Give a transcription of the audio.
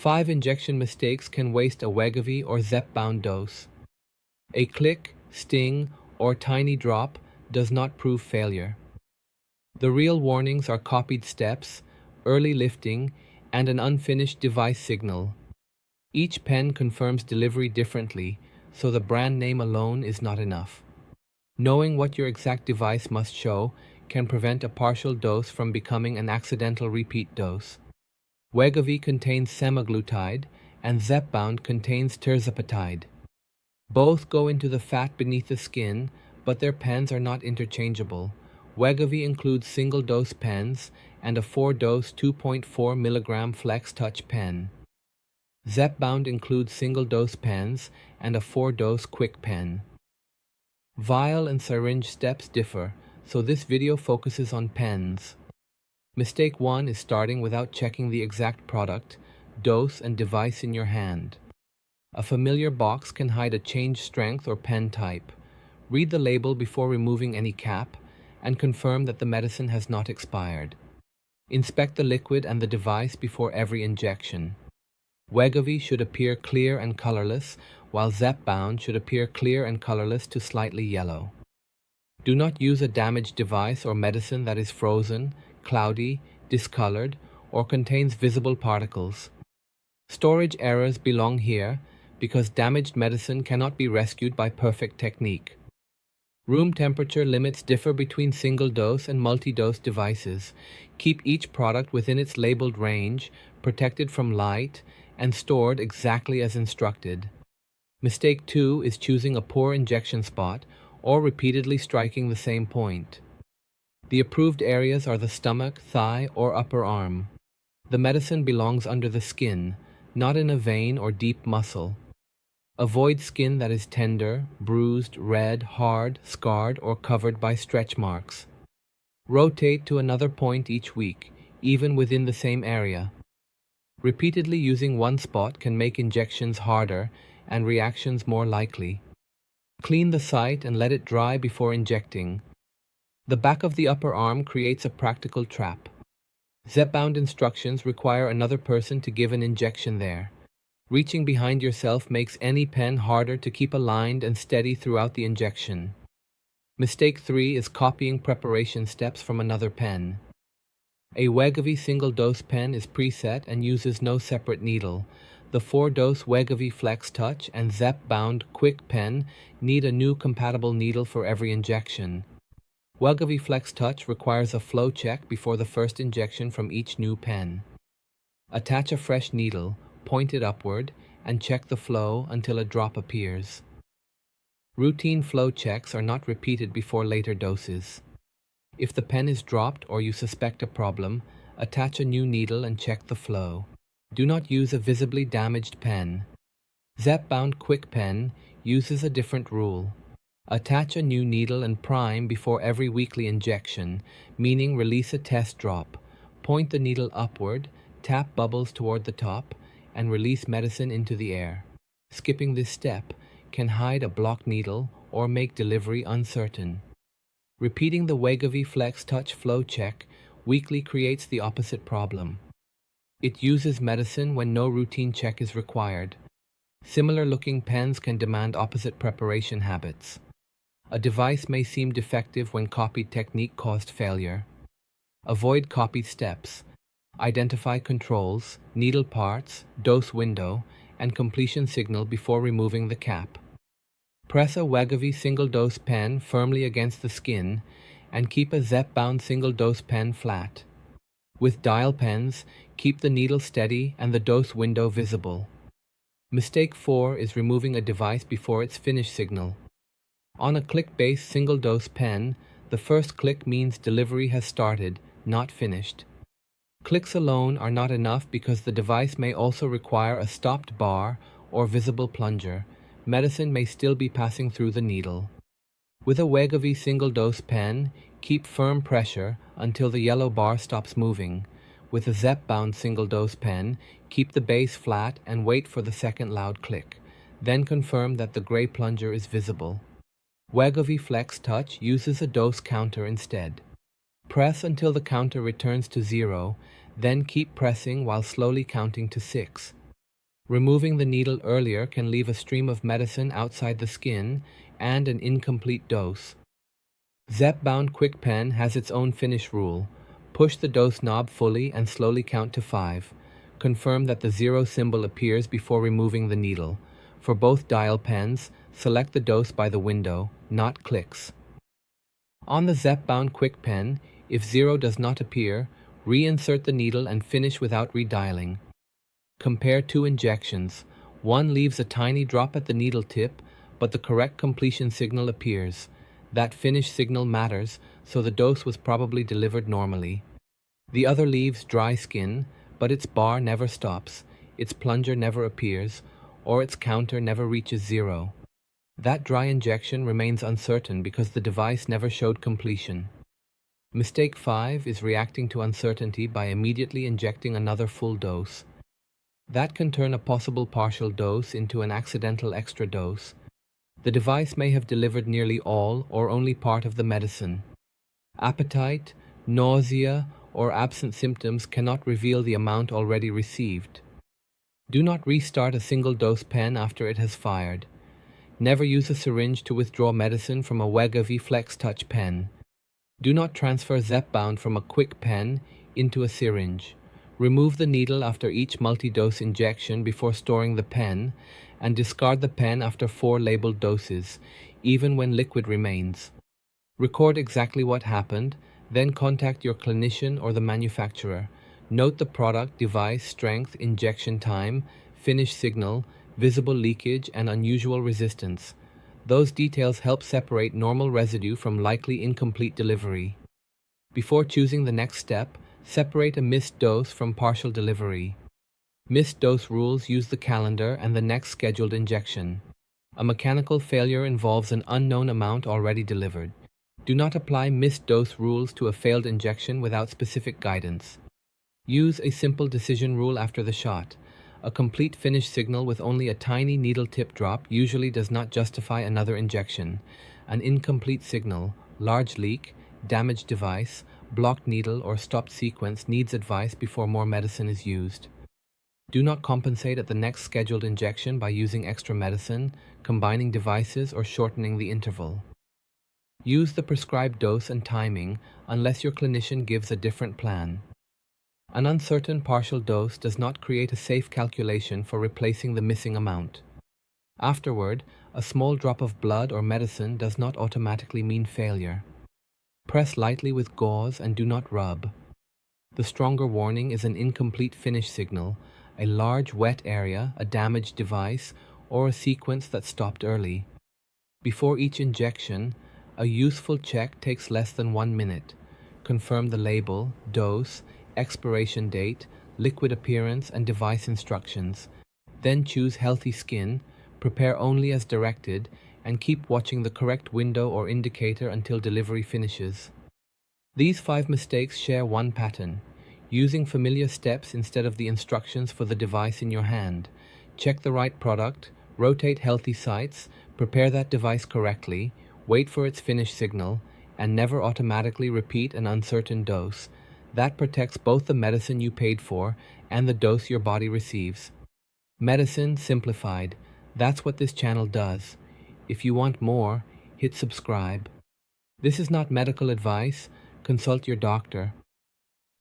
5 injection mistakes can waste a Wegovy or Zepbound dose. A click, sting, or tiny drop does not prove failure. The real warnings are copied steps, early lifting, and an unfinished device signal. Each pen confirms delivery differently, so the brand name alone is not enough. Knowing what your exact device must show can prevent a partial dose from becoming an accidental repeat dose. Wegovy contains Semaglutide, and Zepbound contains Tirzepatide. Both go into the fat beneath the skin, but their pens are not interchangeable. Wegovy includes single-dose pens and a 4-dose 2.4 mg Flex Touch pen. Zepbound includes single-dose pens and a 4-dose quick pen. Vial and syringe steps differ, so this video focuses on pens. Mistake 1 is starting without checking the exact product, dose, and device in your hand. A familiar box can hide a changed strength or pen type. Read the label before removing any cap and confirm that the medicine has not expired. Inspect the liquid and the device before every injection. Wegovy should appear clear and colorless, while Zepbound should appear clear and colorless to slightly yellow. Do not use a damaged device or medicine that is frozen, cloudy, discolored, or contains visible particles. Storage errors belong here because damaged medicine cannot be rescued by perfect technique. Room temperature limits differ between single-dose and multi-dose devices. Keep each product within its labeled range, protected from light, and stored exactly as instructed. Mistake 2 is choosing a poor injection spot or repeatedly striking the same point. The approved areas are the stomach, thigh, or upper arm. The medicine belongs under the skin, not in a vein or deep muscle. Avoid skin that is tender, bruised, red, hard, scarred, or covered by stretch marks. Rotate to another point each week, even within the same area. Repeatedly using one spot can make injections harder and reactions more likely. Clean the site and let it dry before injecting. The back of the upper arm creates a practical trap. Zepbound instructions require another person to give an injection there. Reaching behind yourself makes any pen harder to keep aligned and steady throughout the injection. Mistake 3 is copying preparation steps from another pen. A Wegovy single-dose pen is preset and uses no separate needle. The 4-dose Wegovy Flex Touch and Zepbound Quick Pen need a new compatible needle for every injection. Wegovy Flex Touch requires a flow check before the first injection from each new pen. Attach a fresh needle, point it upward, and check the flow until a drop appears. Routine flow checks are not repeated before later doses. If the pen is dropped or you suspect a problem, attach a new needle and check the flow. Do not use a visibly damaged pen. Zepbound Quick Pen uses a different rule. Attach a new needle and prime before every weekly injection, meaning release a test drop. Point the needle upward, tap bubbles toward the top, and release medicine into the air. Skipping this step can hide a blocked needle or make delivery uncertain. Repeating the Wegovy Flex Touch flow check weekly creates the opposite problem. It uses medicine when no routine check is required. Similar-looking pens can demand opposite preparation habits. A device may seem defective when copied technique caused failure. Avoid copied steps. Identify controls, needle parts, dose window, and completion signal before removing the cap. Press a Wegovy single-dose pen firmly against the skin and keep a Zepbound single-dose pen flat. With dial pens, keep the needle steady and the dose window visible. Mistake 4 is removing a device before its finish signal. On a click-based single-dose pen, the first click means delivery has started, not finished. Clicks alone are not enough because the device may also require a stopped bar or visible plunger. Medicine may still be passing through the needle. With a Wegovy single-dose pen, keep firm pressure until the yellow bar stops moving. With a Zepbound single-dose pen, keep the base flat and wait for the second loud click. Then confirm that the gray plunger is visible. Wegovy Flex Touch uses a dose counter instead. Press until the counter returns to 0, then keep pressing while slowly counting to 6. Removing the needle earlier can leave a stream of medicine outside the skin and an incomplete dose. Zepbound Quick Pen has its own finish rule. Push the dose knob fully and slowly count to 5. Confirm that the 0 symbol appears before removing the needle. For both dial pens, select the dose by the window, not clicks. On the Zepbound Quick Pen, if 0 does not appear, reinsert the needle and finish without redialing. Compare 2 injections. One leaves a tiny drop at the needle tip, but the correct completion signal appears. That finish signal matters, so the dose was probably delivered normally. The other leaves dry skin, but its bar never stops, its plunger never appears, or its counter never reaches 0. That dry injection remains uncertain because the device never showed completion. Mistake 5 is reacting to uncertainty by immediately injecting another full dose. That can turn a possible partial dose into an accidental extra dose. The device may have delivered nearly all or only part of the medicine. Appetite, nausea, or absent symptoms cannot reveal the amount already received. Do not restart a single-dose pen after it has fired. Never use a syringe to withdraw medicine from a Wegovy Flex Touch pen. Do not transfer Zepbound from a quick pen into a syringe. Remove the needle after each multi-dose injection before storing the pen, and discard the pen after 4 labeled doses, even when liquid remains. Record exactly what happened, then contact your clinician or the manufacturer. Note the product, device, strength, injection time, finish signal, visible leakage, and unusual resistance. Those details help separate normal residue from likely incomplete delivery. Before choosing the next step, separate a missed dose from partial delivery. Missed dose rules use the calendar and the next scheduled injection. A mechanical failure involves an unknown amount already delivered. Do not apply missed dose rules to a failed injection without specific guidance. Use a simple decision rule after the shot. A complete finish signal with only a tiny needle tip drop usually does not justify another injection. An incomplete signal, large leak, damaged device, blocked needle, or stopped sequence needs advice before more medicine is used. Do not compensate at the next scheduled injection by using extra medicine, combining devices, or shortening the interval. Use the prescribed dose and timing unless your clinician gives a different plan. An uncertain partial dose does not create a safe calculation for replacing the missing amount. Afterward, a small drop of blood or medicine does not automatically mean failure. Press lightly with gauze and do not rub. The stronger warning is an incomplete finish signal, a large wet area, a damaged device, or a sequence that stopped early. Before each injection, a useful check takes less than 1 minute. Confirm the label, dose, expiration date, liquid appearance, and device instructions. Then choose healthy skin, prepare only as directed, and keep watching the correct window or indicator until delivery finishes. These 5 mistakes share one pattern: using familiar steps instead of the instructions for the device in your hand. Check the right product, rotate healthy sites, prepare that device correctly, wait for its finish signal, and never automatically repeat an uncertain dose. That protects both the medicine you paid for and the dose your body receives. Medicine simplified. That's what this channel does. If you want more, hit subscribe. This is not medical advice. Consult your doctor.